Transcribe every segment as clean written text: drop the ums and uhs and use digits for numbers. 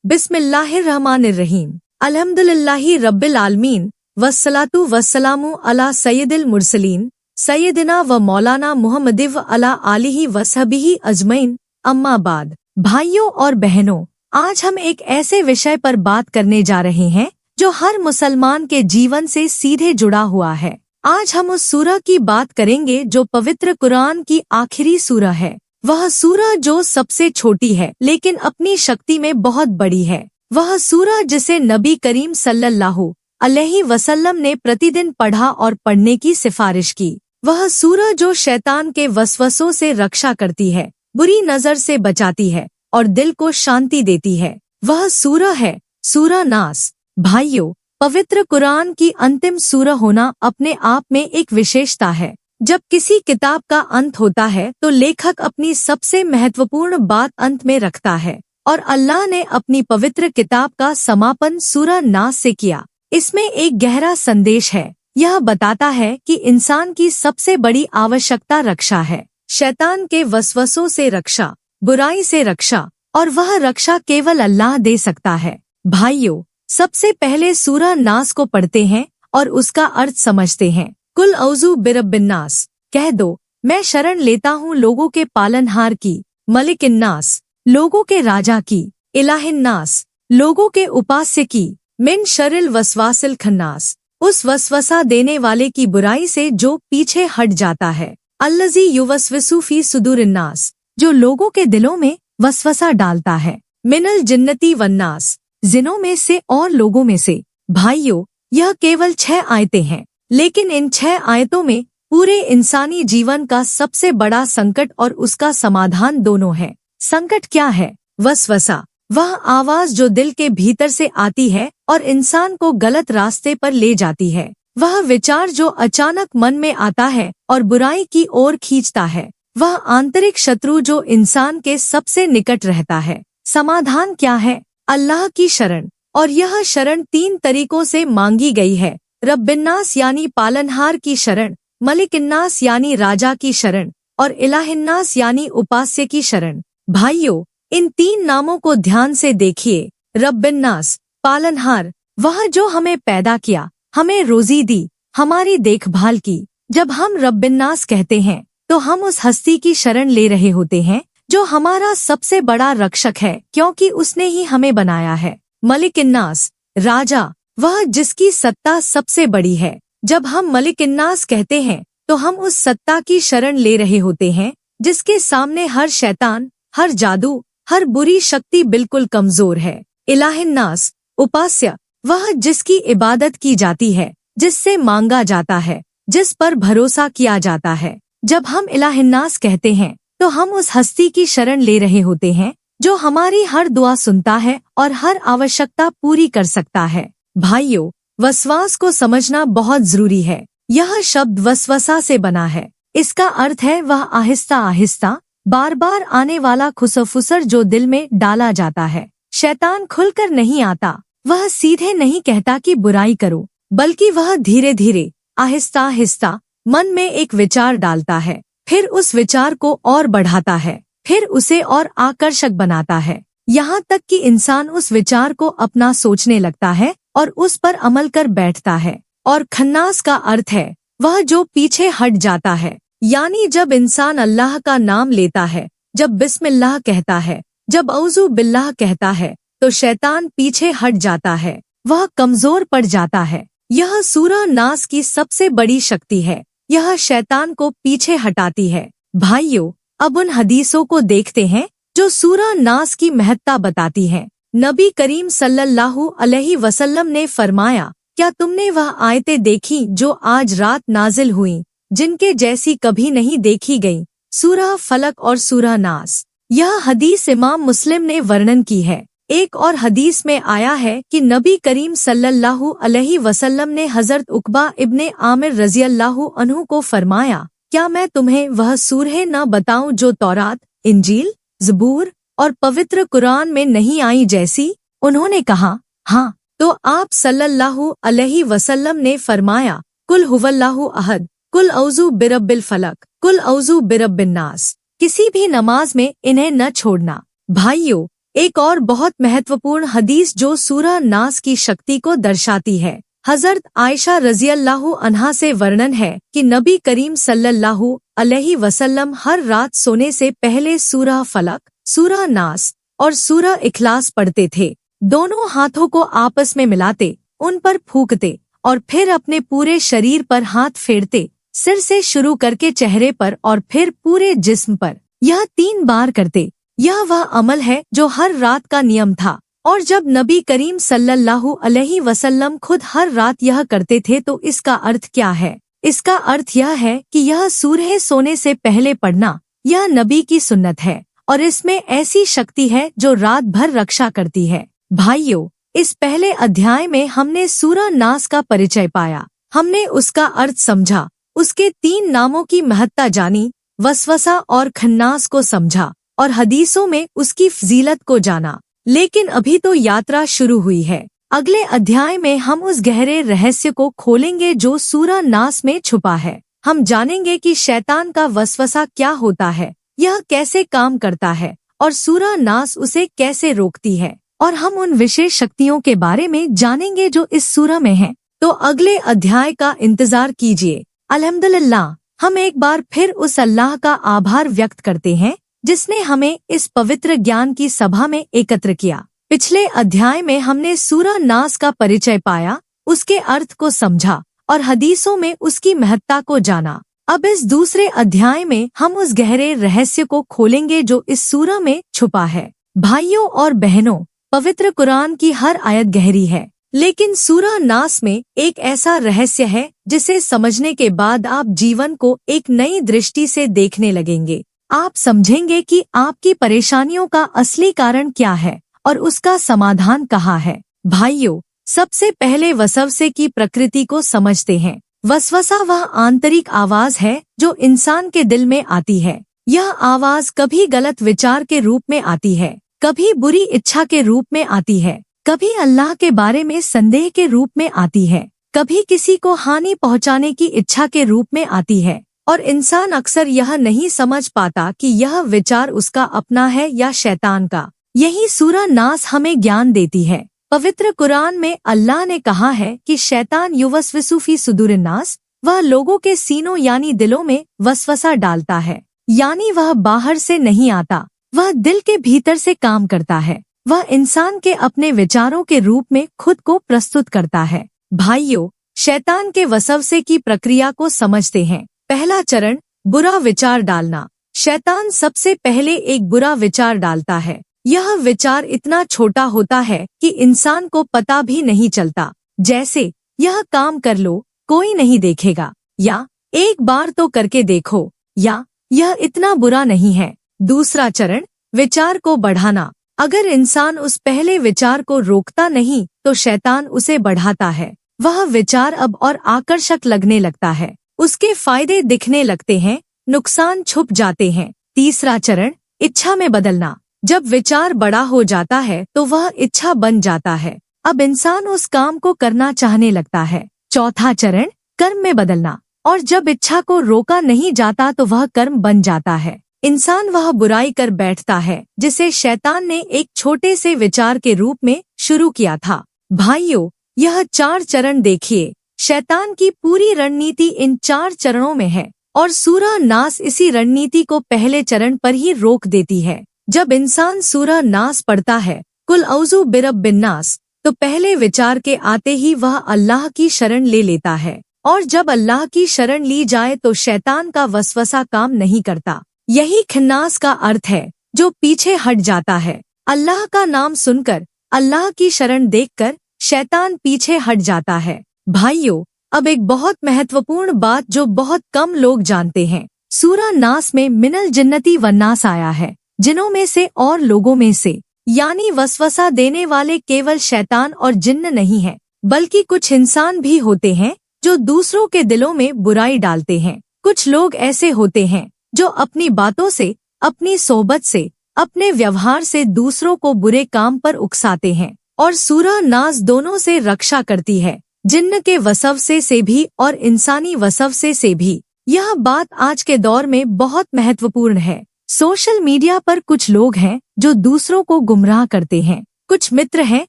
बिस्मिल्लाहिर्रहमानिर्रहीम। अल्हम्दुलिल्लाहि रब्बिल आलमीन वस्सलातु वस्सलामु अला सय्यदिल मुरसलीन सैयदिना व मौलाना मुहम्मद व अला आलिही वसहबिही अजमईन। अम्मा बाद। भाइयों और बहनों, आज हम एक ऐसे विषय पर बात करने जा रहे हैं जो हर मुसलमान के जीवन से सीधे जुड़ा हुआ है। आज हम उस सूरह की बात करेंगे जो पवित्र कुरान की आखिरी सूरह है। वह सूरह जो सबसे छोटी है लेकिन अपनी शक्ति में बहुत बड़ी है। वह सूरह जिसे नबी करीम सल्लल्लाहु अलैहि वसल्लम ने प्रतिदिन पढ़ा और पढ़ने की सिफारिश की। वह सूरह जो शैतान के वसवसों से रक्षा करती है, बुरी नजर से बचाती है और दिल को शांति देती है। वह सूरह है सूरह नास। भाइयों, पवित्र कुरान की अंतिम सूरह होना अपने आप में एक विशेषता है। जब किसी किताब का अंत होता है तो लेखक अपनी सबसे महत्वपूर्ण बात अंत में रखता है, और अल्लाह ने अपनी पवित्र किताब का समापन सूरह नास से किया। इसमें एक गहरा संदेश है। यह बताता है कि इंसान की सबसे बड़ी आवश्यकता रक्षा है। शैतान के वसवसों से रक्षा, बुराई से रक्षा, और वह रक्षा केवल अल्लाह दे सकता है। भाइयों, सबसे पहले सूरह नास को पढ़ते हैं और उसका अर्थ समझते हैं। कुल औज़ु बिरब्बिन्नास, कह दो मैं शरण लेता हूँ लोगों के पालनहार की, मलिकिन्नास, लोगों के राजा की, इलाहिन्नास, लोगों के उपास्य की, मिन शरिल वसवासिल खन्नास, उस वसवसा देने वाले की बुराई से जो पीछे हट जाता है। अल्लज़ी युवस्विसु फी सुदूरिन्नास, जो लोगों के दिलों में वसवसा डालता है। मिनल जिन्नती वन्नास, जिनों में से और लोगों में से। भाइयों, यह केवल 6 आयतें हैं, लेकिन इन 6 आयतों में पूरे इंसानी जीवन का सबसे बड़ा संकट और उसका समाधान दोनों है। संकट क्या है? वसवसा, वह आवाज जो दिल के भीतर से आती है और इंसान को गलत रास्ते पर ले जाती है। वह विचार जो अचानक मन में आता है और बुराई की ओर खींचता है। वह आंतरिक शत्रु जो इंसान के सबसे निकट रहता है। समाधान क्या है? अल्लाह की शरण, और यह शरण 3 तरीकों से मांगी गई है। रब्बिन्नास यानी पालनहार की शरण, मलिकिन्नास यानी राजा की शरण, और इलाहिन्नास यानी उपास्य की शरण। भाइयों, इन 3 नामों को ध्यान से देखिए। रब्बिन्नास, पालनहार, वह जो हमें पैदा किया, हमें रोजी दी, हमारी देखभाल की। जब हम रब्बिन्नास कहते हैं तो हम उस हस्ती की शरण ले रहे होते हैं जो हमारा सबसे बड़ा रक्षक है, क्योंकि उसने ही हमें बनाया है। मलिकिन्नास, राजा, वह जिसकी सत्ता सबसे बड़ी है। जब हम मलिकिन्नास कहते हैं तो हम उस सत्ता की शरण ले रहे होते हैं जिसके सामने हर शैतान, हर जादू, हर बुरी शक्ति बिल्कुल कमजोर है। इलाहिन्नास, उपास्य, वह जिसकी इबादत की जाती है, जिससे मांगा जाता है, जिस पर भरोसा किया जाता है। जब हम इलाहिन्नास कहते हैं तो हम उस हस्ती की शरण ले रहे होते हैं जो हमारी हर दुआ सुनता है और हर आवश्यकता पूरी कर सकता है। भाइयों, वसवास को समझना बहुत जरूरी है। यह शब्द वसवसा से बना है। इसका अर्थ है वह आहिस्ता आहिस्ता बार बार आने वाला खुसफुसर जो दिल में डाला जाता है। शैतान खुलकर नहीं आता, वह सीधे नहीं कहता कि बुराई करो, बल्कि वह धीरे धीरे, आहिस्ता आहिस्ता मन में एक विचार डालता है, फिर उस विचार को और बढ़ाता है, फिर उसे और आकर्षक बनाता है, यहाँ तक कि इंसान उस विचार को अपना सोचने लगता है और उस पर अमल कर बैठता है। और खन्नास का अर्थ है वह जो पीछे हट जाता है, यानी जब इंसान अल्लाह का नाम लेता है, जब बिस्मिल्लाह कहता है, जब औज़ु बिल्लाह कहता है, तो शैतान पीछे हट जाता है, वह कमजोर पड़ जाता है। यह सूरह नास की सबसे बड़ी शक्ति है। यह शैतान को पीछे हटाती है। भाइयों, अब उन हदीसों को देखते हैं जो सूरह नास की महत्ता बताती हैं। नबी करीम सल्लल्लाहु अलैहि वसल्लम ने फरमाया, क्या तुमने वह आयतें देखी जो आज रात नाजिल हुई, जिनके जैसी कभी नहीं देखी गई? सूरह फलक और सूरह नास। यह हदीस इमाम मुस्लिम ने वर्णन की है। एक और हदीस में आया है कि नबी करीम सल्लल्लाहु अलैहि वसल्लम ने हजरत उकबा इब्ने आमिर रज़ियल्लाहु अन्हु को फरमाया, क्या मैं तुम्हें वह सूरह न बताऊं जो तौरात, इंजील, ज़बूर और पवित्र कुरान में नहीं आई जैसी? उन्होंने कहा, हाँ। तो आप सल्लल्लाहु अलैहि वसल्लम ने फरमाया, कुल हुवल्लाहु अहद, कुल औज़ु बिरब्बिल फलक, कुल औज़ु बिरब्बिन्नास। किसी भी नमाज में इन्हें न छोड़ना। भाइयों, एक और बहुत महत्वपूर्ण हदीस जो सूरह नास की शक्ति को दर्शाती है, हजरत आयशा रज़ियल्लाहु अन्हा से वर्णन है कि नबी करीम सल्लल्लाहु अलैहि वसल्लम हर रात सोने से पहले सूरह फलक, सूरह नास और सूरह इखलास पढ़ते थे। दोनों हाथों को आपस में मिलाते, उन पर फूंकते और फिर अपने पूरे शरीर पर हाथ फेरते, सिर से शुरू करके चेहरे पर और फिर पूरे जिस्म पर। यह 3 बार करते। यह वह अमल है जो हर रात का नियम था, और जब नबी करीम सल्लल्लाहु अलैहि वसल्लम खुद हर रात यह करते थे तो इसका अर्थ क्या है? इसका अर्थ यह है कि यह सूरह सोने से पहले पढ़ना यह नबी की सुन्नत है और इसमें ऐसी शक्ति है जो रात भर रक्षा करती है। भाइयों, इस पहले अध्याय में हमने सूरह नास का परिचय पाया, हमने उसका अर्थ समझा, उसके 3 नामों की महत्ता जानी, वसवसा और खन्नास को समझा और हदीसों में उसकी फजीलत को जाना। लेकिन अभी तो यात्रा शुरू हुई है। अगले अध्याय में हम उस गहरे रहस्य को खोलेंगे जो सूरह नास में छुपा है। हम जानेंगे कि शैतान का वसवसा क्या होता है, यह कैसे काम करता है और सूरह नास उसे कैसे रोकती है, और हम उन विशेष शक्तियों के बारे में जानेंगे जो इस सूरह में हैं। तो अगले अध्याय का इंतजार कीजिए। अल्हम्दुलिल्लाह, हम एक बार फिर उस अल्लाह का आभार व्यक्त करते हैं जिसने हमें इस पवित्र ज्ञान की सभा में एकत्र किया। पिछले अध्याय में हमने सूरह नास का परिचय पाया, उसके अर्थ को समझा और हदीसों में उसकी महत्ता को जाना। अब इस दूसरे अध्याय में हम उस गहरे रहस्य को खोलेंगे जो इस सूरह में छुपा है। भाइयों और बहनों, पवित्र कुरान की हर आयत गहरी है, लेकिन सूरह नास में एक ऐसा रहस्य है जिसे समझने के बाद आप जीवन को एक नई दृष्टि से देखने लगेंगे। आप समझेंगे कि आपकी परेशानियों का असली कारण क्या है और उसका समाधान कहाँ है। भाइयों, सबसे पहले वसवसे की प्रकृति को समझते हैं। वसवसा वह आंतरिक आवाज है जो इंसान के दिल में आती है। यह आवाज कभी गलत विचार के रूप में आती है, कभी बुरी इच्छा के रूप में आती है, कभी अल्लाह के बारे में संदेह के रूप में आती है, कभी किसी को हानि पहुंचाने की इच्छा के रूप में आती है, और इंसान अक्सर यह नहीं समझ पाता कि यह विचार उसका अपना है या शैतान का। यही सूरह नास हमें ज्ञान देती है। पवित्र कुरान में अल्लाह ने कहा है कि शैतान युवस्विसु फी सुदूरिन नास, वह लोगों के सीनों यानी दिलों में वसवसा डालता है, यानी वह बाहर से नहीं आता, वह दिल के भीतर से काम करता है। वह इंसान के अपने विचारों के रूप में खुद को प्रस्तुत करता है। भाइयों, शैतान के वसवसे की प्रक्रिया को समझते हैं। पहला चरण, बुरा विचार डालना। शैतान सबसे पहले एक बुरा विचार डालता है। यह विचार इतना छोटा होता है कि इंसान को पता भी नहीं चलता, जैसे यह काम कर लो, कोई नहीं देखेगा, या एक बार तो करके देखो, या यह इतना बुरा नहीं है। दूसरा चरण, विचार को बढ़ाना। अगर इंसान उस पहले विचार को रोकता नहीं तो शैतान उसे बढ़ाता है। वह विचार अब और आकर्षक लगने लगता है, उसके फायदे दिखने लगते हैं, नुकसान छुप जाते हैं। तीसरा चरण, इच्छा में बदलना। जब विचार बड़ा हो जाता है तो वह इच्छा बन जाता है, अब इंसान उस काम को करना चाहने लगता है। चौथा चरण, कर्म में बदलना। और जब इच्छा को रोका नहीं जाता तो वह कर्म बन जाता है। इंसान वह बुराई कर बैठता है जिसे शैतान ने एक छोटे से विचार के रूप में शुरू किया था। भाइयों, यह 4 चरण देखिए। शैतान की पूरी रणनीति इन 4 चरणों में है और सूरह नास इसी रणनीति को पहले चरण पर ही रोक देती है। जब इंसान सूरह नास पढ़ता है, कुल औज़ु बिरब्बिन नास, तो पहले विचार के आते ही वह अल्लाह की शरण ले लेता है, और जब अल्लाह की शरण ली जाए तो शैतान का वसवसा काम नहीं करता। यही खन्नास का अर्थ है, जो पीछे हट जाता है। अल्लाह का नाम सुनकर, अल्लाह की शरण देखकर शैतान पीछे हट जाता है। भाइयों, अब एक बहुत महत्वपूर्ण बात जो बहुत कम लोग जानते हैं। सूरह नास में मिनल जिन्नती वन्नास आया है, जिनों में से और लोगों में से, यानी वसवसा देने वाले केवल शैतान और जिन्न नहीं है, बल्कि कुछ इंसान भी होते हैं जो दूसरों के दिलों में बुराई डालते हैं। कुछ लोग ऐसे होते हैं जो अपनी बातों से, अपनी सोहबत से, अपने व्यवहार से दूसरों को बुरे काम पर उकसाते हैं, और सूरह नास दोनों से रक्षा करती है, जिन्न के वसवसे से भी और इंसानी वसवसे से भी। यह बात आज के दौर में बहुत महत्वपूर्ण है। सोशल मीडिया पर कुछ लोग हैं जो दूसरों को गुमराह करते हैं, कुछ मित्र हैं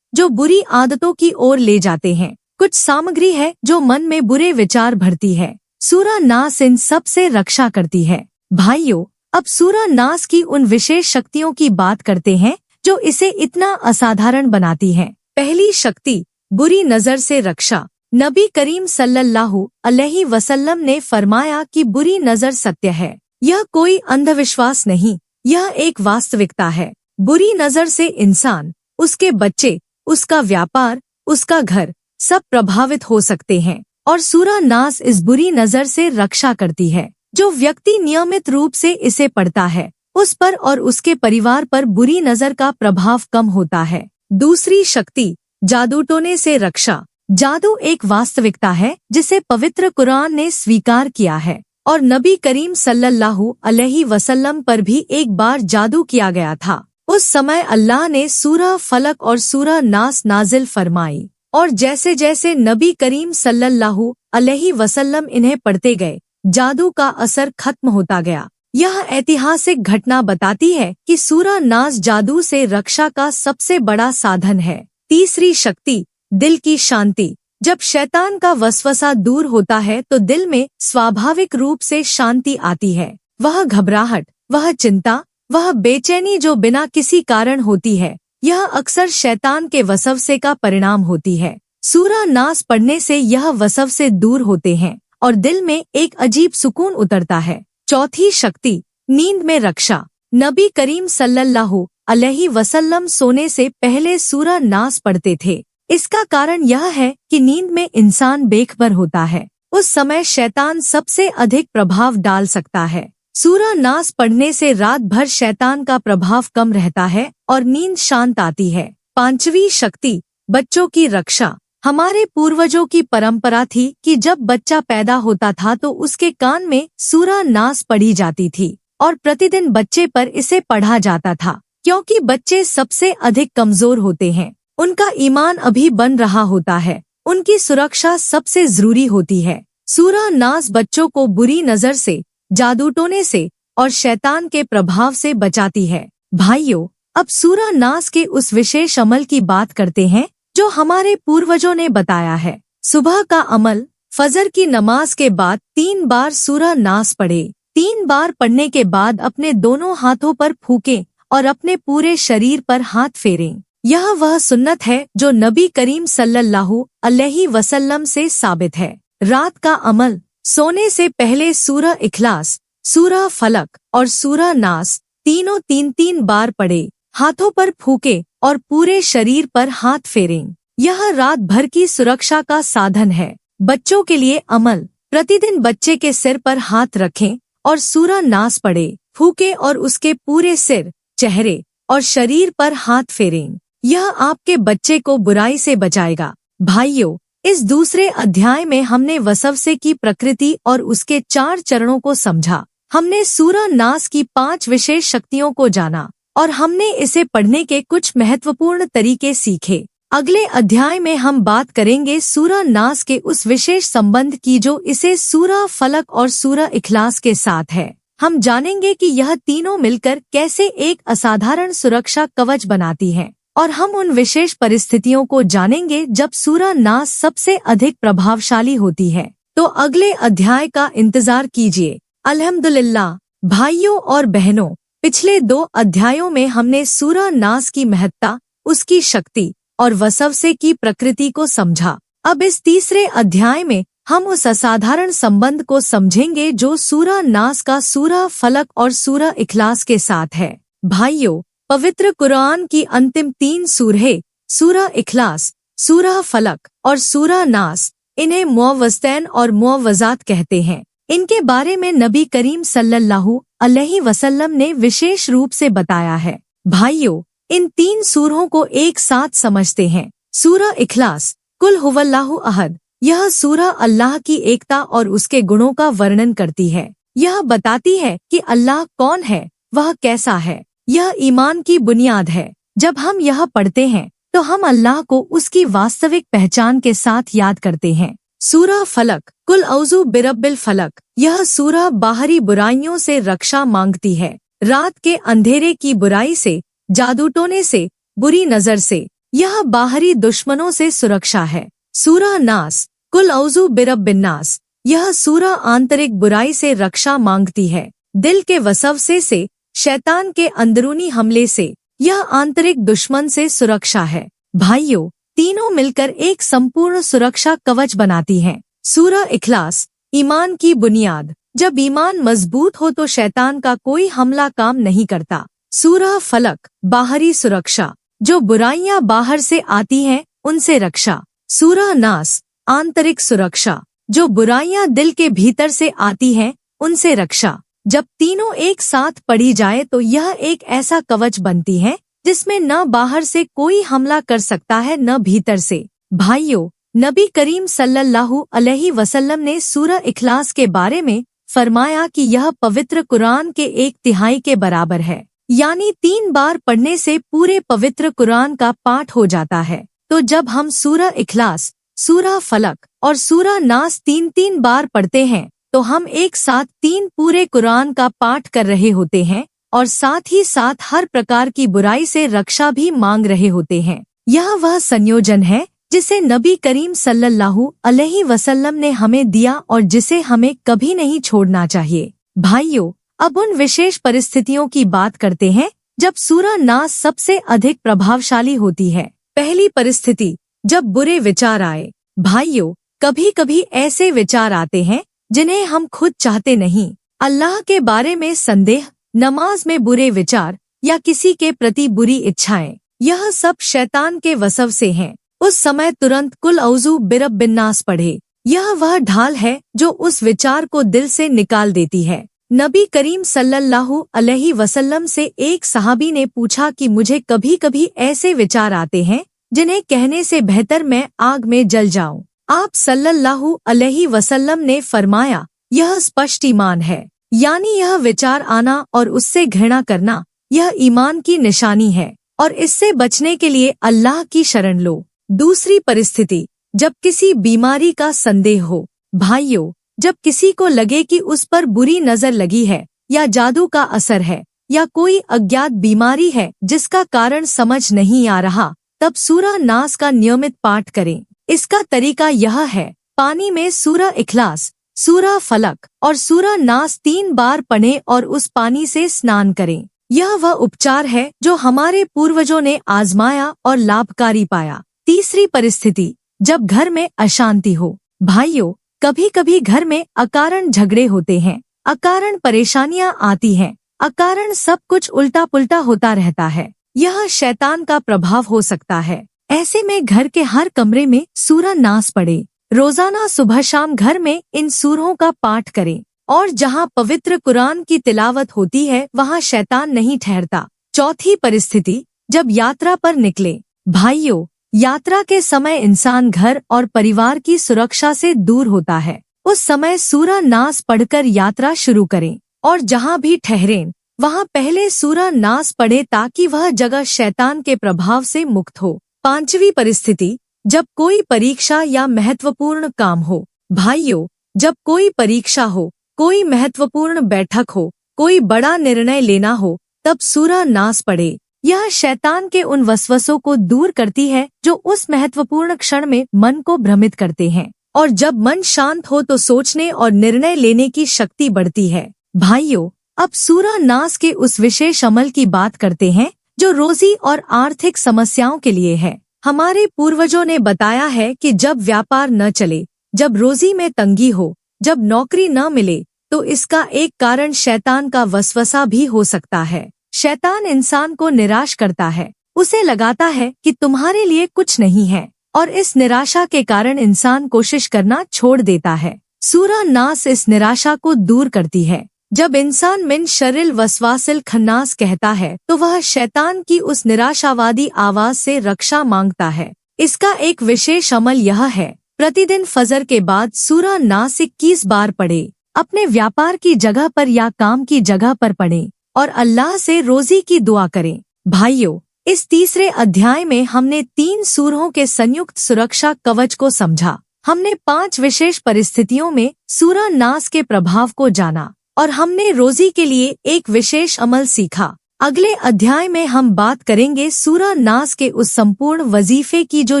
जो बुरी आदतों की ओर ले जाते हैं, कुछ सामग्री है जो मन में बुरे विचार भरती है। सूरह नास इन सब से रक्षा करती है। भाइयों, अब सूरह नास की उन विशेष शक्तियों की बात करते हैं जो इसे इतना असाधारण बनाती हैं। पहली शक्ति, बुरी नजर से रक्षा। नबी करीम सल्लल्लाहु अलैहि वसल्लम ने फरमाया कि बुरी नजर सत्य है। यह कोई अंधविश्वास नहीं, यह एक वास्तविकता है। बुरी नजर से इंसान, उसके बच्चे, उसका व्यापार, उसका घर सब प्रभावित हो सकते हैं और सूरह नास इस बुरी नजर से रक्षा करती है। जो व्यक्ति नियमित रूप से इसे पढ़ता है उस पर और उसके परिवार पर बुरी नजर का प्रभाव कम होता है। दूसरी शक्ति, जादू टोने से रक्षा। जादू एक वास्तविकता है जिसे पवित्र कुरान ने स्वीकार किया है और नबी करीम सल्लल्लाहु अलैहि वसल्लम पर भी एक बार जादू किया गया था। उस समय अल्लाह ने सूरह फलक और सूरह नास नाजिल फरमाई और जैसे जैसे नबी करीम सल्लल्लाहु अलैहि वसल्लम इन्हें पढ़ते गए, जादू का असर खत्म होता गया। यह ऐतिहासिक घटना बताती है कि सूरह नास जादू से रक्षा का सबसे बड़ा साधन है। तीसरी शक्ति, दिल की शांति। जब शैतान का वसवसा दूर होता है तो दिल में स्वाभाविक रूप से शांति आती है। वह घबराहट, वह चिंता, वह बेचैनी जो बिना किसी कारण होती है, यह अक्सर शैतान के वसवसे का परिणाम होती है। सूरह नास पढ़ने से यह वसवसे दूर होते हैं और दिल में एक अजीब सुकून उतरता है। चौथी शक्ति, नींद में रक्षा। नबी करीम सल्लल्लाहु अलैहि वसल्लम सोने से पहले सूरह नास पढ़ते थे। इसका कारण यह है कि नींद में इंसान बेखबर होता है। उस समय शैतान सबसे अधिक प्रभाव डाल सकता है। सूरह नास पढ़ने से रात भर शैतान का प्रभाव कम रहता है और नींद शांत आती है। पांचवी शक्ति, बच्चों की रक्षा। हमारे पूर्वजों की परंपरा थी कि जब बच्चा पैदा होता था तो उसके कान में सूरह नास पढ़ी जाती थी और प्रतिदिन बच्चे पर इसे पढ़ा जाता था, क्योंकि बच्चे सबसे अधिक कमजोर होते हैं। उनका ईमान अभी बन रहा होता है, उनकी सुरक्षा सबसे जरूरी होती है। सूरह नास बच्चों को बुरी नजर से, जादू टोने से और शैतान के प्रभाव से बचाती है। भाइयों, अब सूरह नास के उस विशेष अमल की बात करते हैं जो हमारे पूर्वजों ने बताया है। सुबह का अमल, फजर की नमाज के बाद 3 बार सूरह नास पढ़े। 3 बार पढ़ने के बाद अपने दोनों हाथों पर फूकें और अपने पूरे शरीर पर हाथ फेरें। यह वह सुन्नत है जो नबी करीम सल्लल्लाहु अलैहि वसल्लम से साबित है। रात का अमल, सोने से पहले सूरह इखलास, सूरह फलक और सूरह नास तीनों 3-3 बार पढ़े, हाथों पर फूके और पूरे शरीर पर हाथ फेरें। यह रात भर की सुरक्षा का साधन है। बच्चों के लिए अमल, प्रतिदिन बच्चे के सिर पर हाथ रखें और सूरह नास पढ़े, फूके और उसके पूरे सिर, चेहरे और शरीर पर हाथ फेरें। यह आपके बच्चे को बुराई से बचाएगा। भाइयों, इस दूसरे अध्याय में हमने वसवसे की प्रकृति और उसके 4 चरणों को समझा। हमने सूरह नास की 5 विशेष शक्तियों को जाना और हमने इसे पढ़ने के कुछ महत्वपूर्ण तरीके सीखे। अगले अध्याय में हम बात करेंगे सूरह नास के उस विशेष संबंध की जो इसे सूरह फलक और सूरह इखलास के साथ है। हम जानेंगे कि यह तीनों मिलकर कैसे एक असाधारण सुरक्षा कवच बनाती हैं और हम उन विशेष परिस्थितियों को जानेंगे जब सूरह नास सबसे अधिक प्रभावशाली होती है। तो अगले अध्याय का इंतजार कीजिए। अल्हम्दुलिल्लाह। भाइयों और बहनों, पिछले 2 अध्यायों में हमने सूरह नास की महत्ता, उसकी शक्ति और वसवसे की प्रकृति को समझा। अब इस तीसरे अध्याय में हम उस असाधारण संबंध को समझेंगे जो सूरह नास का सूरह फलक और सूरह इखलास के साथ है। भाइयों, पवित्र कुरान की अंतिम 3 सूरहें, सूरह इखलास, सूरह फलक और सूरह नास, इन्हें मुअव्वज़तैन और मुअव्वज़ात कहते हैं। इनके बारे में नबी करीम सल्लल्लाहु अलैहि वसल्लम ने विशेष रूप से बताया है। भाइयों, इन 3 सूरों को एक साथ समझते हैं। सूरह इखलास, कुल हुवल्लाहु अहद। यह सूरह अल्लाह की एकता और उसके गुणों का वर्णन करती है। यह बताती है कि अल्लाह कौन है, वह कैसा है। यह ईमान की बुनियाद है। जब हम यह पढ़ते हैं तो हम अल्लाह को उसकी वास्तविक पहचान के साथ याद करते हैं। सूरह फलक, कुल औज़ु बिरब्बिल फलक। यह सूरह बाहरी बुराइयों से रक्षा मांगती है। रात के अंधेरे की बुराई से, जादू टोने से, बुरी नजर से। यह बाहरी दुश्मनों से सुरक्षा है। सूरह नास, कुल औज़ु बिरब्बिन नास। यह सूरह आंतरिक बुराई से रक्षा मांगती है, दिल के वसवसे से, शैतान के अंदरूनी हमले से। यह आंतरिक दुश्मन से सुरक्षा है। भाइयों, तीनों मिलकर एक संपूर्ण सुरक्षा कवच बनाती हैं। सूरह इखलास, ईमान की बुनियाद। जब ईमान मजबूत हो तो शैतान का कोई हमला काम नहीं करता। सूरह फलक, बाहरी सुरक्षा। जो बुराइयां बाहर से आती हैं उनसे रक्षा। सूरह नास, आंतरिक सुरक्षा। जो बुराइयां दिल के भीतर से आती हैं उनसे रक्षा। जब तीनों एक साथ पढ़ी जाए तो यह एक ऐसा कवच बनती है जिसमें न बाहर से कोई हमला कर सकता है न भीतर से। भाइयों, नबी करीम सल्लल्लाहु अलैहि वसल्लम ने सूरह इखलास के बारे में फरमाया कि यह पवित्र कुरान के 1/3 के बराबर है, यानी 3 बार पढ़ने से पूरे पवित्र कुरान का पाठ हो जाता है। तो जब हम सूरह इखलास, सूरह फलक और सूरह नास 3-3 बार पढ़ते हैं तो हम एक साथ 3 पूरे कुरान का पाठ कर रहे होते हैं और साथ ही साथ हर प्रकार की बुराई से रक्षा भी मांग रहे होते हैं। यह वह संयोजन है जिसे नबी करीम सल्लल्लाहु अलैहि वसल्लम ने हमें दिया और जिसे हमें कभी नहीं छोड़ना चाहिए। भाइयों, अब उन विशेष परिस्थितियों की बात करते हैं जब सूरह नास सबसे अधिक प्रभावशाली होती है। पहली परिस्थिति, जब बुरे विचार आए। भाइयों, कभी कभी ऐसे विचार आते हैं जिन्हें हम खुद चाहते नहीं। अल्लाह के बारे में संदेह, नमाज में बुरे विचार या किसी के प्रति बुरी इच्छाएं, यह सब शैतान के वसवसे हैं। उस समय तुरंत कुल औज़ु बिरब्बिन नास पढ़े। यह वह ढाल है जो उस विचार को दिल से निकाल देती है। नबी करीम सल्लल्लाहु अलैहि वसल्लम से एक सहाबी ने पूछा कि मुझे कभी कभी ऐसे विचार आते हैं जिन्हें कहने से बेहतर मैं आग में जल जाऊं। आप सल्लल्लाहु अलैहि वसल्लम ने फरमाया, यह स्पष्ट ईमान है, यानी यह विचार आना और उससे घृणा करना यह ईमान की निशानी है और इससे बचने के लिए अल्लाह की शरण लो। दूसरी परिस्थिति, जब किसी बीमारी का संदेह हो। भाइयों, जब किसी को लगे कि उस पर बुरी नजर लगी है या जादू का असर है या कोई अज्ञात बीमारी है जिसका कारण समझ नहीं आ रहा, तब सूरह नास का नियमित पाठ करें। इसका तरीका यह है, पानी में सूरह इखलास, सूरह फलक और सूरह नास 3 बार पढ़ें और उस पानी से स्नान करें। यह वह उपचार है जो हमारे पूर्वजों ने आजमाया और लाभकारी पाया। तीसरी परिस्थिति, जब घर में अशांति हो। भाइयों, कभी कभी घर में अकारण झगड़े होते हैं, अकारण परेशानियां आती हैं, अकारण सब कुछ उल्टा पुल्टा होता रहता है। यह शैतान का प्रभाव हो सकता है। ऐसे में घर के हर कमरे में सूरह नास पढ़े। रोजाना सुबह शाम घर में इन सूरों का पाठ करें और जहां पवित्र कुरान की तिलावत होती है वहां शैतान नहीं ठहरता। चौथी परिस्थिति, जब यात्रा पर निकले। भाइयों, यात्रा के समय इंसान घर और परिवार की सुरक्षा से दूर होता है। उस समय सूरह नास पढ़कर यात्रा शुरू करें और जहां भी ठहरें वहां पहले सूरह नास पढ़े ताकि वह जगह शैतान के प्रभाव से मुक्त हो। पांचवी परिस्थिति, जब कोई परीक्षा या महत्वपूर्ण काम हो। भाइयों, जब कोई परीक्षा हो, कोई महत्वपूर्ण बैठक हो, कोई बड़ा निर्णय लेना हो, तब सूरह नास पढ़े। यह शैतान के उन वसवसों को दूर करती है जो उस महत्वपूर्ण क्षण में मन को भ्रमित करते हैं और जब मन शांत हो तो सोचने और निर्णय लेने की शक्ति बढ़ती है। भाइयों, अब सूरह नास के उस विशेष अमल की बात करते हैं जो रोजी और आर्थिक समस्याओं के लिए है। हमारे पूर्वजों ने बताया है कि जब व्यापार न चले, जब रोजी में तंगी हो, जब नौकरी न मिले, तो इसका एक कारण शैतान का वसवसा भी हो सकता है। शैतान इंसान को निराश करता है, उसे लगाता है कि तुम्हारे लिए कुछ नहीं है और इस निराशा के कारण इंसान कोशिश करना छोड़ देता है। सूरह नास इस निराशा को दूर करती है। जब इंसान मिन शर्रिल वसवासिल खन्नास कहता है तो वह शैतान की उस निराशावादी आवाज से रक्षा मांगता है। इसका एक विशेष अमल यह है, प्रतिदिन फजर के बाद सूरह नास 21 बार पढ़े। अपने व्यापार की जगह पर या काम की जगह पर पढ़ें और अल्लाह से रोजी की दुआ करें। भाइयों, इस तीसरे अध्याय में हमने 3 सूरों के संयुक्त सुरक्षा कवच को समझा। हमने 5 विशेष परिस्थितियों में सूरह नास के प्रभाव को जाना और हमने रोजी के लिए एक विशेष अमल सीखा। अगले अध्याय में हम बात करेंगे सूरह नास के उस संपूर्ण वजीफे की जो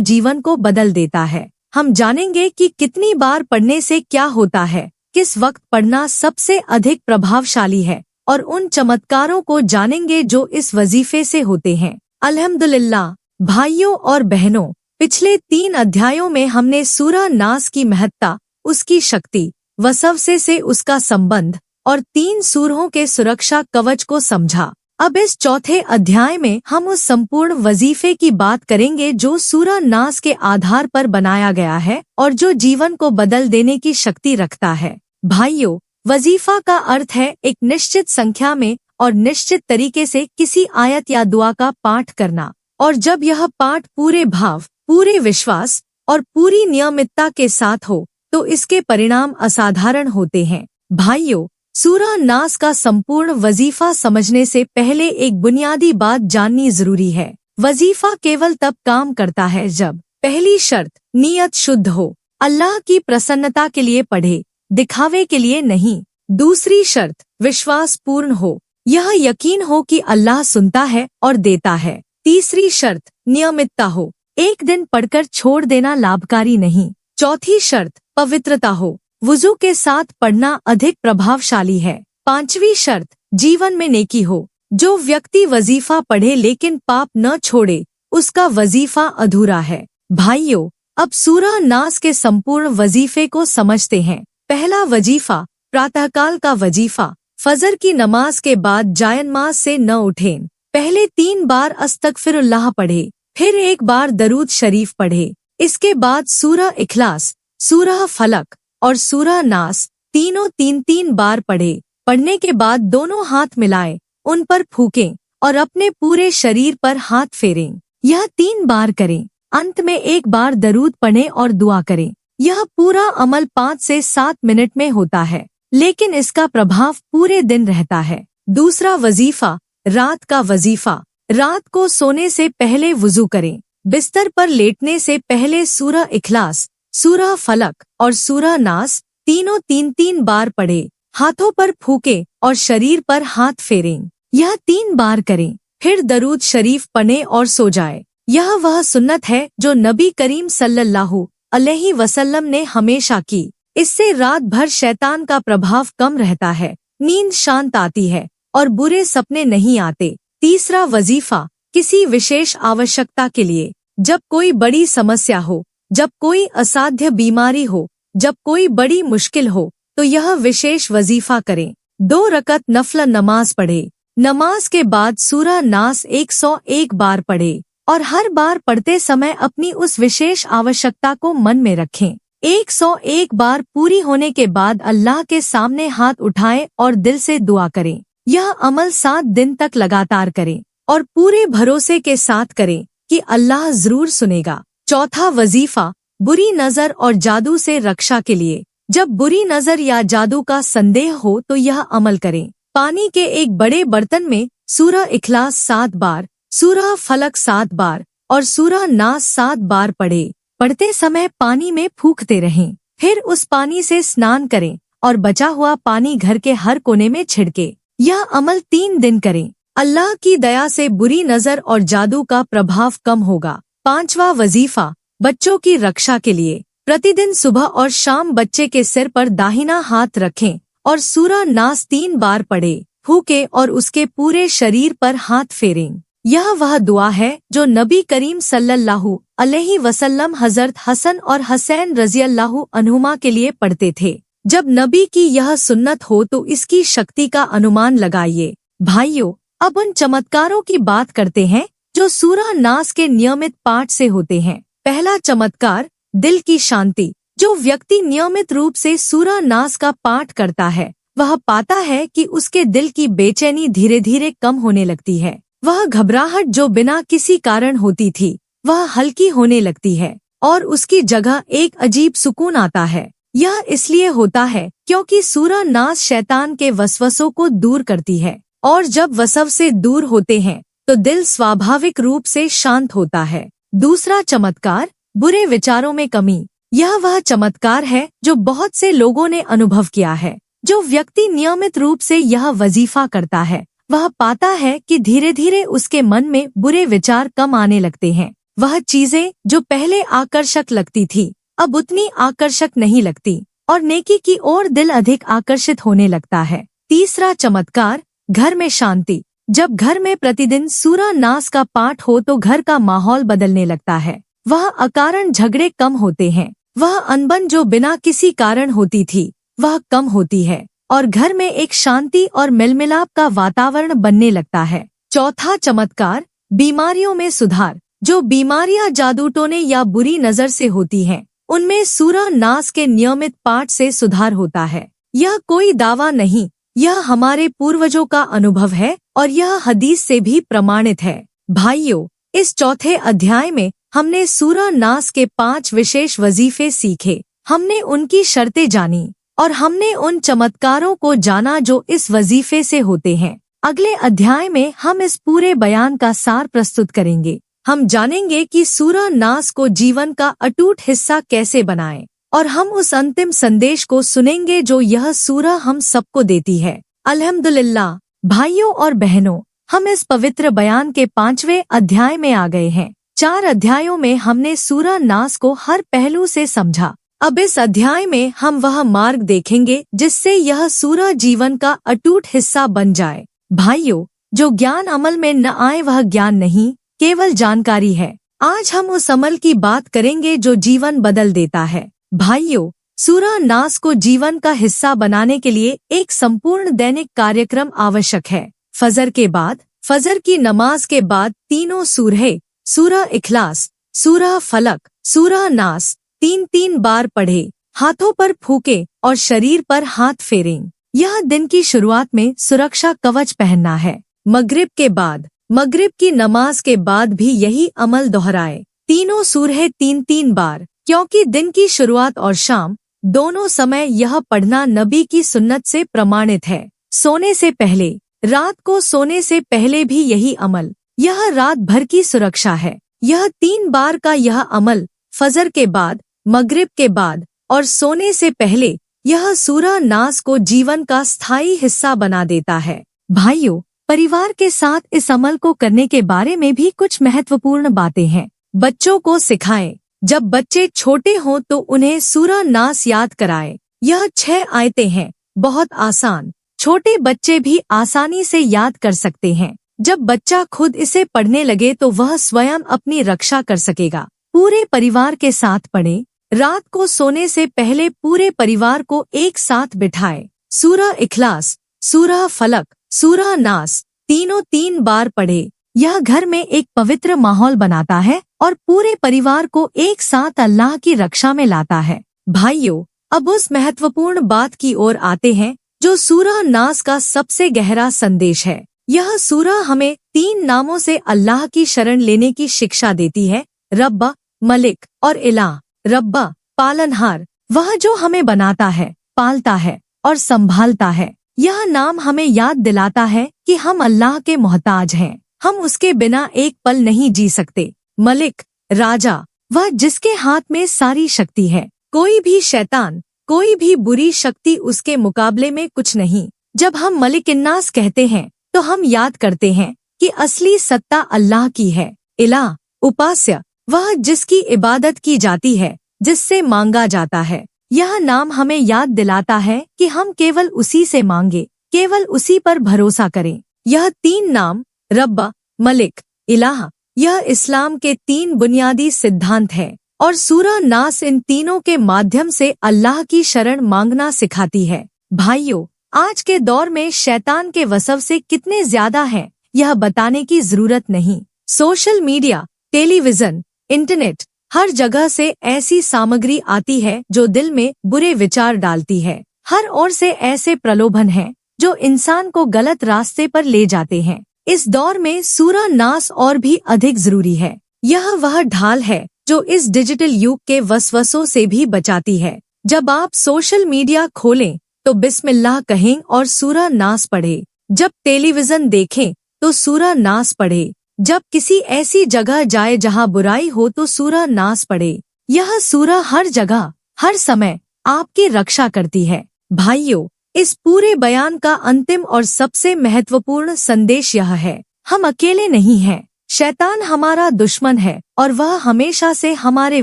जीवन को बदल देता है। हम जानेंगे कि कितनी बार पढ़ने से क्या होता है, किस वक्त पढ़ना सबसे अधिक प्रभावशाली है, और उन चमत्कारों को जानेंगे जो इस वजीफे से होते हैं। अल्हम्दुलिल्लाह भाइयों और बहनों, पिछले 3 अध्यायों में हमने सूरह नास की महत्ता, उसकी शक्ति, वसवसे से उसका संबंध और 3 सूरहों के सुरक्षा कवच को समझा। अब इस चौथे अध्याय में हम उस संपूर्ण वजीफे की बात करेंगे जो सूरह नास के आधार पर बनाया गया है और जो जीवन को बदल देने की शक्ति रखता है। भाइयों, वजीफा का अर्थ है एक निश्चित संख्या में और निश्चित तरीके से किसी आयत या दुआ का पाठ करना, और जब यह पाठ पूरे भाव, पूरे विश्वास और पूरी नियमितता के साथ हो तो इसके परिणाम असाधारण होते हैं। भाइयों, सूरह नास का संपूर्ण वजीफा समझने से पहले एक बुनियादी बात जाननी जरूरी है। वजीफा केवल तब काम करता है जब पहली शर्त नीयत शुद्ध हो, अल्लाह की प्रसन्नता के लिए पढ़े, दिखावे के लिए नहीं। दूसरी शर्त विश्वास पूर्ण हो, यह यकीन हो कि अल्लाह सुनता है और देता है। तीसरी शर्त नियमितता हो, एक दिन पढ़कर छोड़ देना लाभकारी नहीं। चौथी शर्त पवित्रता हो, वुजू के साथ पढ़ना अधिक प्रभावशाली है। पांचवी शर्त जीवन में नेकी हो, जो व्यक्ति वजीफा पढ़े लेकिन पाप न छोड़े उसका वजीफा अधूरा है। भाइयों, अब सूरह नास के संपूर्ण वजीफे को समझते हैं। पहला वजीफा प्रातःकाल का वजीफा। फजर की नमाज के बाद जायनमाज से न उठें। पहले 3 बार अस्तगफिरुल्लाह पढ़े, फिर 1 बार दरूद शरीफ पढ़े। इसके बाद सूरह इखलास, सूरह फलक और सूरह नास तीनों 3-3 बार पढ़े। पढ़ने के बाद दोनों हाथ मिलाएं, उन पर फूकें और अपने पूरे शरीर पर हाथ फेरें। यह 3 बार करें। अंत में 1 बार दरूद पढ़ें और दुआ करें। यह पूरा अमल 5 से 7 मिनट में होता है, लेकिन इसका प्रभाव पूरे दिन रहता है। दूसरा वजीफा रात का वजीफा। रात को सोने से पहले वुजू करें। बिस्तर पर लेटने से पहले सूरह इखलास, सूरह फलक और सूरह नास तीनों 3-3 बार पढ़े। हाथों पर फूके और शरीर पर हाथ फेरें। यह 3 बार करें। फिर दरूद शरीफ पढ़ें और सो जाए। यह वह सुन्नत है जो नबी करीम सल्लल्लाहु अलैहि वसल्लम ने हमेशा की। इससे रात भर शैतान का प्रभाव कम रहता है, नींद शांत आती है और बुरे सपने नहीं आते। तीसरा वजीफा किसी विशेष आवश्यकता के लिए। जब कोई बड़ी समस्या हो, जब कोई असाध्य बीमारी हो, जब कोई बड़ी मुश्किल हो, तो यह विशेष वजीफा करें। 2 रकत नफल नमाज पढ़े। नमाज के बाद सूरह नास 101 बार पढ़े और हर बार पढ़ते समय अपनी उस विशेष आवश्यकता को मन में रखें। 101 बार पूरी होने के बाद अल्लाह के सामने हाथ उठाएं और दिल से दुआ करें। यह अमल 7 दिन तक लगातार करें और पूरे भरोसे के साथ करें कि अल्लाह जरूर सुनेगा। चौथा वजीफा बुरी नजर और जादू से रक्षा के लिए। जब बुरी नजर या जादू का संदेह हो तो यह अमल करें। पानी के एक बड़े बर्तन में सूरह इखलास 7 बार, सूरह फलक 7 बार और सूरह नास 7 बार पढ़े। पढ़ते समय पानी में फूंकते रहें। फिर उस पानी से स्नान करें और बचा हुआ पानी घर के हर कोने में छिड़के। यह अमल 3 दिन करें। अल्लाह की दया से बुरी नजर और जादू का प्रभाव कम होगा। पांचवा वजीफा बच्चों की रक्षा के लिए। प्रतिदिन सुबह और शाम बच्चे के सिर पर दाहिना हाथ रखें और सूरह नास 3 बार पढ़े, फूके और उसके पूरे शरीर पर हाथ फेरें। यह वह दुआ है जो नबी करीम सल्लल्लाहु अलैहि वसल्लम हजरत हसन और हसैन रज़ियल्लाहु अन्हुमा के लिए पढ़ते थे। जब नबी की यह सुन्नत हो तो इसकी शक्ति का अनुमान लगाइए। भाइयों, अब उन चमत्कारों की बात करते हैं जो सूरह नास के नियमित पाठ से होते हैं। पहला चमत्कार दिल की शांति। जो व्यक्ति नियमित रूप से सूरह नास का पाठ करता है वह पाता है कि उसके दिल की बेचैनी धीरे धीरे कम होने लगती है। वह घबराहट जो बिना किसी कारण होती थी वह हल्की होने लगती है और उसकी जगह एक अजीब सुकून आता है। यह इसलिए होता है क्योंकि सूरह नास शैतान के वसवसों को दूर करती है और जब वसवसे दूर होते हैं तो दिल स्वाभाविक रूप से शांत होता है। दूसरा चमत्कार बुरे विचारों में कमी। यह वह चमत्कार है जो बहुत से लोगों ने अनुभव किया है। जो व्यक्ति नियमित रूप से यह वजीफा करता है वह पाता है कि धीरे धीरे उसके मन में बुरे विचार कम आने लगते हैं। वह चीजें जो पहले आकर्षक लगती थी अब उतनी आकर्षक नहीं लगती और नेकी की ओर दिल अधिक आकर्षित होने लगता है। तीसरा चमत्कार, घर में शांति। जब घर में प्रतिदिन सूरह नास का पाठ हो तो घर का माहौल बदलने लगता है। वह अकारण झगड़े कम होते हैं। वह अनबन जो बिना किसी कारण होती थी वह कम होती है और घर में एक शांति और मेलमिलाप का वातावरण बनने लगता है। चौथा चमत्कार, बीमारियों में सुधार। जो बीमारियां जादू टोने या बुरी नजर से होती हैं उनमें सूरह नास के नियमित पाठ से सुधार होता है। यह कोई दावा नहीं, यह हमारे पूर्वजों का अनुभव है और यह हदीस से भी प्रमाणित है। भाइयों, इस चौथे अध्याय में हमने सूरह नास के 5 विशेष वजीफे सीखे। हमने उनकी शर्तें जानी और हमने उन चमत्कारों को जाना जो इस वजीफे से होते हैं। अगले अध्याय में हम इस पूरे बयान का सार प्रस्तुत करेंगे। हम जानेंगे कि सूरह नास को जीवन का अटूट हिस्सा कैसे बनाएं और हम उस अंतिम संदेश को सुनेंगे जो यह सूरह हम सबको देती है। अल्हम्दुलिल्लाह। भाइयों और बहनों, हम इस पवित्र बयान के 5वें अध्याय में आ गए हैं। 4 अध्यायों में हमने सूरह नास को हर पहलू से समझा। अब इस अध्याय में हम वह मार्ग देखेंगे जिससे यह सूरह जीवन का अटूट हिस्सा बन जाए। भाइयों, जो ज्ञान अमल में न आए वह ज्ञान नहीं, केवल जानकारी है। आज हम उस अमल की बात करेंगे जो जीवन बदल देता है। भाइयों, सूरह नास को जीवन का हिस्सा बनाने के लिए एक संपूर्ण दैनिक कार्यक्रम आवश्यक है। फजर के बाद, फजर की नमाज के बाद तीनों सूरह, सूरह इखलास, सूरह फलक, सूरह नास 3-3 बार पढ़े, हाथों पर फूके और शरीर पर हाथ फेरें। यह दिन की शुरुआत में सुरक्षा कवच पहनना है। मगरिब के बाद, मगरिब की नमाज के बाद भी यही अमल दोहराए, तीनों सूरह 3-3 बार, क्योंकि दिन की शुरुआत और शाम दोनों समय यह पढ़ना नबी की सुन्नत से प्रमाणित है। सोने से पहले, रात को सोने से पहले भी यही अमल, यह रात भर की सुरक्षा है। यह 3 बार का यह अमल फजर के बाद, मगरिब के बाद और सोने से पहले यह सूरह नास को जीवन का स्थायी हिस्सा बना देता है। भाइयों, परिवार के साथ इस अमल को करने के बारे में भी कुछ महत्वपूर्ण बातें हैं। बच्चों को सिखाएं। जब बच्चे छोटे हों तो उन्हें सूरह नास याद कराएं। यह 6 आयतें हैं, बहुत आसान, छोटे बच्चे भी आसानी से याद कर सकते हैं। जब बच्चा खुद इसे पढ़ने लगे तो वह स्वयं अपनी रक्षा कर सकेगा। पूरे परिवार के साथ पढ़ें। रात को सोने से पहले पूरे परिवार को एक साथ बिठाएं। सूरह इखलास, सूरह फलक, सूरह नास तीनों 3 बार पढ़े। यह घर में एक पवित्र माहौल बनाता है और पूरे परिवार को एक साथ अल्लाह की रक्षा में लाता है। भाइयों, अब उस महत्वपूर्ण बात की ओर आते हैं जो सूरह नास का सबसे गहरा संदेश है। यह सूरह हमें 3 नामों से अल्लाह की शरण लेने की शिक्षा देती है, रब्बा, मलिक और इलाह। रब्बा, पालनहार, वह जो हमें बनाता है, पालता है और संभालता है। यह नाम हमें याद दिलाता है कि हम अल्लाह के मोहताज हैं, हम उसके बिना एक पल नहीं जी सकते। मलिक, राजा, वह जिसके हाथ में सारी शक्ति है, कोई भी शैतान, कोई भी बुरी शक्ति उसके मुकाबले में कुछ नहीं। जब हम मलिक इन्नास कहते हैं तो हम याद करते हैं कि असली सत्ता अल्लाह की है। इलाह, उपास्य, वह जिसकी इबादत की जाती है, जिससे मांगा जाता है। यह नाम हमें याद दिलाता है कि हम केवल उसी से मांगे, केवल उसी पर भरोसा करें। यह 3 नाम, रब्बा, मलिक, इलाह, यह इस्लाम के 3 बुनियादी सिद्धांत हैं और सूरह नास इन तीनों के माध्यम से अल्लाह की शरण मांगना सिखाती है। भाइयों, आज के दौर में शैतान के वसव से कितने ज्यादा हैं, यह बताने की जरूरत नहीं। सोशल मीडिया, टेलीविजन, इंटरनेट, हर जगह से ऐसी सामग्री आती है जो दिल में बुरे विचार डालती है। हर ओर से ऐसे प्रलोभन हैं जो इंसान को गलत रास्ते पर ले जाते हैं। इस दौर में सूरह नास और भी अधिक जरूरी है। यह वह ढाल है जो इस डिजिटल युग के वसवसों से भी बचाती है। जब आप सोशल मीडिया खोलें तो बिस्मिल्लाह कहें और सूरह नास पढ़ें। जब टेलीविजन देखें तो सूरह नास पढ़ें। जब किसी ऐसी जगह जाए जहां बुराई हो तो सूरह नास पढ़े। यह सूरह हर जगह, हर समय आपकी रक्षा करती है। भाइयों, इस पूरे बयान का अंतिम और सबसे महत्वपूर्ण संदेश यह है, हम अकेले नहीं हैं। शैतान हमारा दुश्मन है और वह हमेशा से हमारे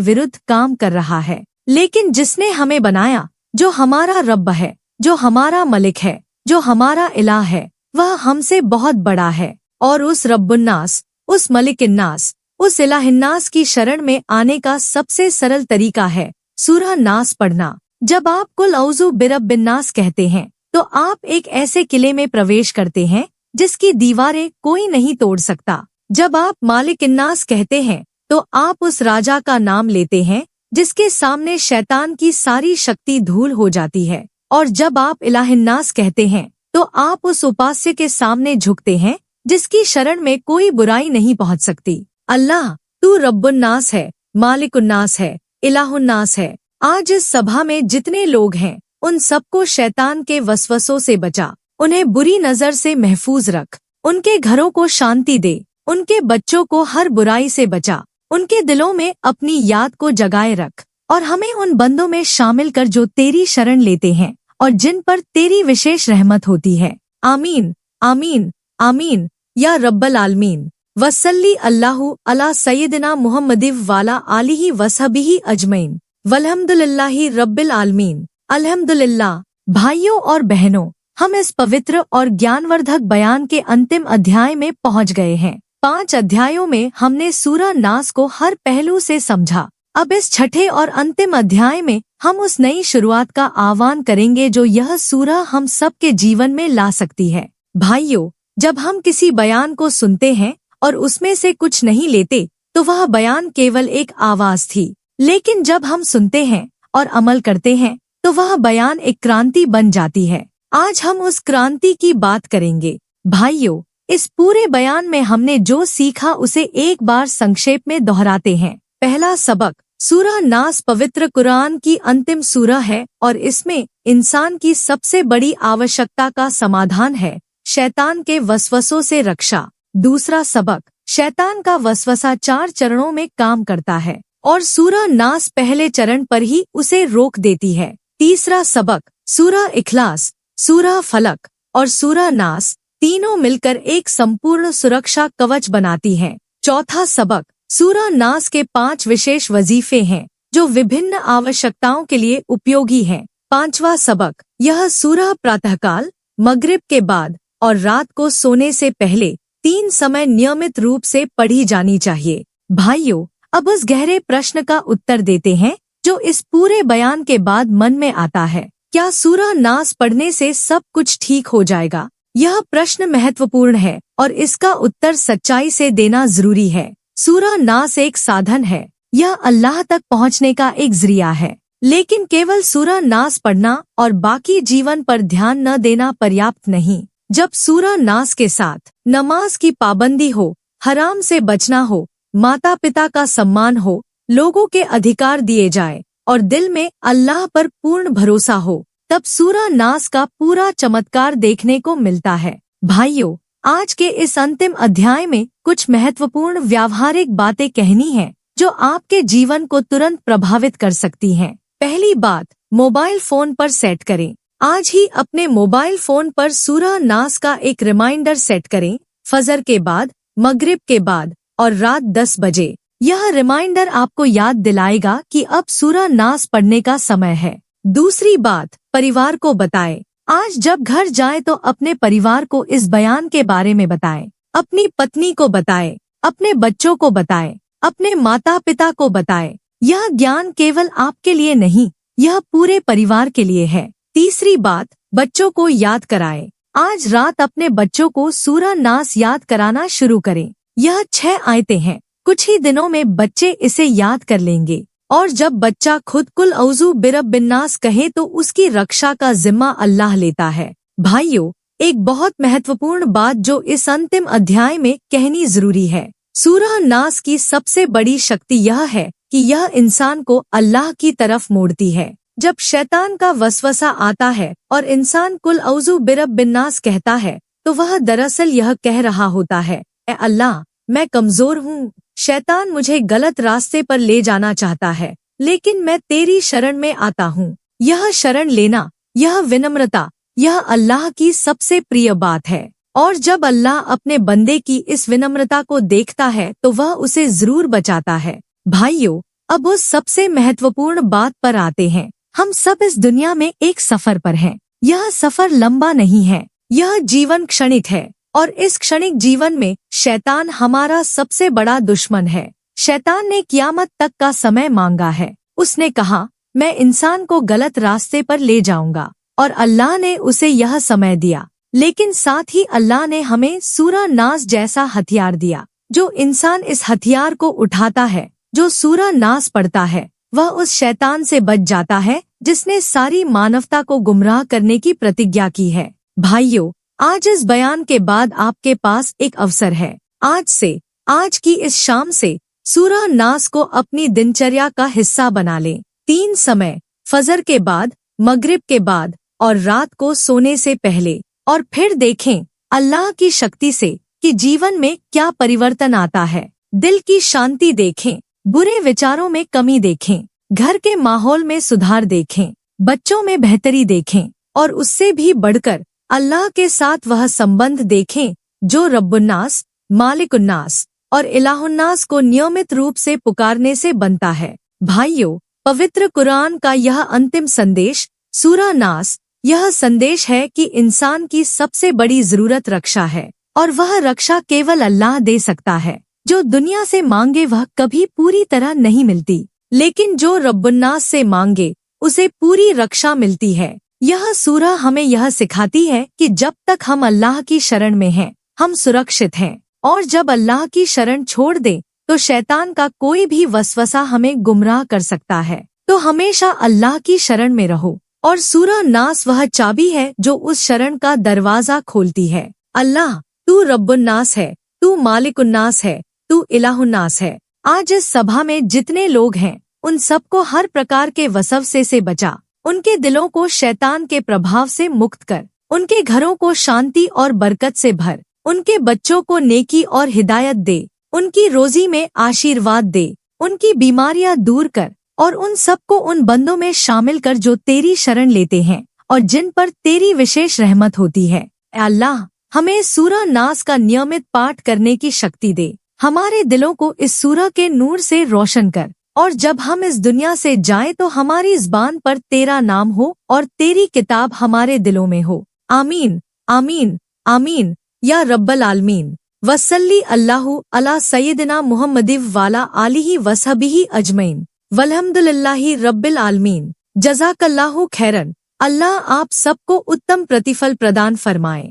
विरुद्ध काम कर रहा है। लेकिन जिसने हमें बनाया, जो हमारा रब है, जो हमारा मलिक है, जो हमारा इलाह है, वह हमसे बहुत बड़ा है। और उस रब्बुन्नास, उस मलिकिन्नास, उस इलाहिन्नास की शरण में आने का सबसे सरल तरीका है सूरह नास पढ़ना। जब आप कुल औज़ु बिरब्बिन्नास कहते हैं तो आप एक ऐसे किले में प्रवेश करते हैं जिसकी दीवारें कोई नहीं तोड़ सकता। जब आप मालिकिन्नास कहते हैं तो आप उस राजा का नाम लेते हैं जिसके सामने शैतान की सारी शक्ति धूल हो जाती है। और जब आप इलाहिन्नास कहते हैं तो आप उस उपास्य के सामने झुकते हैं जिसकी शरण में कोई बुराई नहीं पहुंच सकती। अल्लाह, तू रब्बुन्नास है, मालिकुन्नास है, इलाहुन्नास है। आज इस सभा में जितने लोग हैं उन सबको शैतान के वसवसों से बचा, उन्हें बुरी नजर से महफूज रख, उनके घरों को शांति दे, उनके बच्चों को हर बुराई से बचा, उनके दिलों में अपनी याद को जगाए रख और हमें उन बंदों में शामिल कर जो तेरी शरण लेते हैं और जिन पर तेरी विशेष रहमत होती है। आमीन, आमीन, आमीन या रब्बल आलमीन। वसल्ली अल्लाहु अला सय्यदिना मुहम्मदिव वाला आलिही वसहबिही अजमईन वल्हम्दुलिल्लाहि रब्बिल आलमीन। अल्हम्दुलिल्लाह। भाइयों और बहनों, हम इस पवित्र और ज्ञानवर्धक बयान के अंतिम अध्याय में पहुंच गए हैं। 5 अध्यायों में हमने सूरह नास को हर पहलू से समझा। अब इस छठे और अंतिम अध्याय में हम उस नई शुरुआत का आह्वान करेंगे जो यह सूरह हम सबके जीवन में ला सकती है। भाइयों, जब हम किसी बयान को सुनते हैं और उसमें से कुछ नहीं लेते तो वह बयान केवल एक आवाज थी। लेकिन जब हम सुनते हैं और अमल करते हैं तो वह बयान एक क्रांति बन जाती है। आज हम उस क्रांति की बात करेंगे। भाइयों, इस पूरे बयान में हमने जो सीखा उसे एक बार संक्षेप में दोहराते हैं। पहला सबक, सूरह नास पवित्र कुरान की अंतिम सूरह है और इसमें इंसान की सबसे बड़ी आवश्यकता का समाधान है, शैतान के वसवसों से रक्षा। दूसरा सबक, शैतान का वसवसा 4 चरणों में काम करता है और सूरह नास पहले चरण पर ही उसे रोक देती है। तीसरा सबक, सूरह इखलास, सूरह फलक और सूरह नास तीनों मिलकर एक संपूर्ण सुरक्षा कवच बनाती हैं। चौथा सबक, सूरह नास के 5 विशेष वजीफे हैं जो विभिन्न आवश्यकताओं के लिए उपयोगी हैं। पांचवा सबक, यह सूरह प्रातःकाल, मगरिब के बाद और रात को सोने से पहले 3 समय नियमित रूप से पढ़ी जानी चाहिए। भाइयों, अब उस गहरे प्रश्न का उत्तर देते हैं जो इस पूरे बयान के बाद मन में आता है, क्या सूरह नास पढ़ने से सब कुछ ठीक हो जाएगा? यह प्रश्न महत्वपूर्ण है और इसका उत्तर सच्चाई से देना जरूरी है। सूरह नास एक साधन है, यह अल्लाह तक पहुंचने का एक जरिया है। लेकिन केवल सूरह नास पढ़ना और बाकी जीवन पर ध्यान न देना पर्याप्त नहीं। जब सूरह नास के साथ नमाज की पाबंदी हो, हराम से बचना हो, माता पिता का सम्मान हो, लोगों के अधिकार दिए जाए और दिल में अल्लाह पर पूर्ण भरोसा हो, तब सूरह नास का पूरा चमत्कार देखने को मिलता है। भाइयों, आज के इस अंतिम अध्याय में कुछ महत्वपूर्ण व्यावहारिक बातें कहनी हैं जो आपके जीवन को तुरंत प्रभावित कर सकती हैं। पहली बात, मोबाइल फोन पर सेट करें। आज ही अपने मोबाइल फोन पर सूरह नास का एक रिमाइंडर सेट करें, फजर के बाद, मगरिब के बाद और रात 10 बजे। यह रिमाइंडर आपको याद दिलाएगा कि अब सूरह नास पढ़ने का समय है। दूसरी बात, परिवार को बताएं। आज जब घर जाए तो अपने परिवार को इस बयान के बारे में बताएं। अपनी पत्नी को बताएं, अपने बच्चों को बताएं, अपने माता पिता को बताएं। यह ज्ञान केवल आपके लिए नहीं, यह पूरे परिवार के लिए है। तीसरी बात, बच्चों को याद कराएं। आज रात अपने बच्चों को सूरह नास याद कराना शुरू करें। यह 6 आयतें हैं, कुछ ही दिनों में बच्चे इसे याद कर लेंगे और जब बच्चा खुद कुल औज़ु बिरब्बिन्नास कहे तो उसकी रक्षा का जिम्मा अल्लाह लेता है। भाइयों, एक बहुत महत्वपूर्ण बात जो इस अंतिम अध्याय में कहनी जरूरी है, सूरह नास की सबसे बड़ी शक्ति यह है कि यह इंसान को अल्लाह की तरफ मोड़ती है। जब शैतान का वसवसा आता है और इंसान कुल औज़ु बिरब्बिन्नास कहता है तो वह दरअसल यह कह रहा होता है, ए अल्लाह, मैं कमजोर हूँ, शैतान मुझे गलत रास्ते पर ले जाना चाहता है, लेकिन मैं तेरी शरण में आता हूँ। यह शरण लेना, यह विनम्रता, यह अल्लाह की सबसे प्रिय बात है। और जब अल्लाह अपने बंदे की इस विनम्रता को देखता है तो वह उसे जरूर बचाता है। भाइयों, अब उस सबसे महत्वपूर्ण बात पर आते हैं। हम सब इस दुनिया में एक सफर पर हैं। यह सफर लंबा नहीं है, यह जीवन क्षणिक है। और इस क्षणिक जीवन में शैतान हमारा सबसे बड़ा दुश्मन है। शैतान ने कियामत तक का समय मांगा है। उसने कहा, मैं इंसान को गलत रास्ते पर ले जाऊंगा, और अल्लाह ने उसे यह समय दिया। लेकिन साथ ही अल्लाह ने हमें सूरा नास जैसा हथियार दिया। जो इंसान इस हथियार को उठाता है, जो सूरा नास पढ़ता है, वह उस शैतान से बच जाता है जिसने सारी मानवता को गुमराह करने की प्रतिज्ञा की है। भाइयों, आज इस बयान के बाद आपके पास एक अवसर है। आज की इस शाम से सूरा नास को अपनी दिनचर्या का हिस्सा बना लें। 3 समय, फजर के बाद, मगरिब के बाद और रात को सोने से पहले। और फिर देखें अल्लाह की शक्ति से कि जीवन में क्या परिवर्तन आता है। दिल की शांति देखें, बुरे विचारों में कमी देखें, घर के माहौल में सुधार देखें, बच्चों में बेहतरी देखें, और उससे भी बढ़कर अल्लाह के साथ वह संबंध देखें जो रब्बुन्नास, मालिकुन्नास और इलाहुन्नास को नियमित रूप से पुकारने से बनता है। भाइयों, पवित्र कुरान का यह अंतिम संदेश सूरा नास, यह संदेश है कि इंसान की सबसे बड़ी जरूरत रक्षा है, और वह रक्षा केवल अल्लाह दे सकता है। जो दुनिया से मांगे वह कभी पूरी तरह नहीं मिलती, लेकिन जो रब्बुन्नास से मांगे उसे पूरी रक्षा मिलती है। यह सूरा हमें यह सिखाती है कि जब तक हम अल्लाह की शरण में हैं, हम सुरक्षित हैं, और जब अल्लाह की शरण छोड़ दें तो शैतान का कोई भी वसवसा हमें गुमराह कर सकता है। तो हमेशा अल्लाह की शरण में रहो, और सूरा नास वह चाबी है जो उस शरण का दरवाजा खोलती है। अल्लाह, तू रब्बुन्नास है, तू मालिकुन्नास है, तू इलाहुन्नास है। आज इस सभा में जितने लोग हैं उन सबको हर प्रकार के वसवसे से बचा, उनके दिलों को शैतान के प्रभाव से मुक्त कर, उनके घरों को शांति और बरकत से भर, उनके बच्चों को नेकी और हिदायत दे, उनकी रोजी में आशीर्वाद दे, उनकी बीमारियां दूर कर, और उन सबको उन बंदों में शामिल कर जो तेरी शरण लेते हैं और जिन पर तेरी विशेष रहमत होती है। ऐ अल्लाह, हमें सूरा नास का नियमित पाठ करने की शक्ति दे। हमारे दिलों को इस सूरा के नूर से रोशन कर, और जब हम इस दुनिया से जाएं तो हमारी ज़बान पर तेरा नाम हो और तेरी किताब हमारे दिलों में हो। आमीन, आमीन, आमीन या रब्बल आलमीन। वसल्ली अल्लाहु अला सय्यदिना मुहम्मदिव वाला आलिही वसहबिही अजमईन। वल्हम्दुलिल्लाहि रब्बिल आलमीन। जज़ाकल्लाहु खैरन। अल्लाह आप सबको उत्तम प्रतिफल प्रदान फरमाए।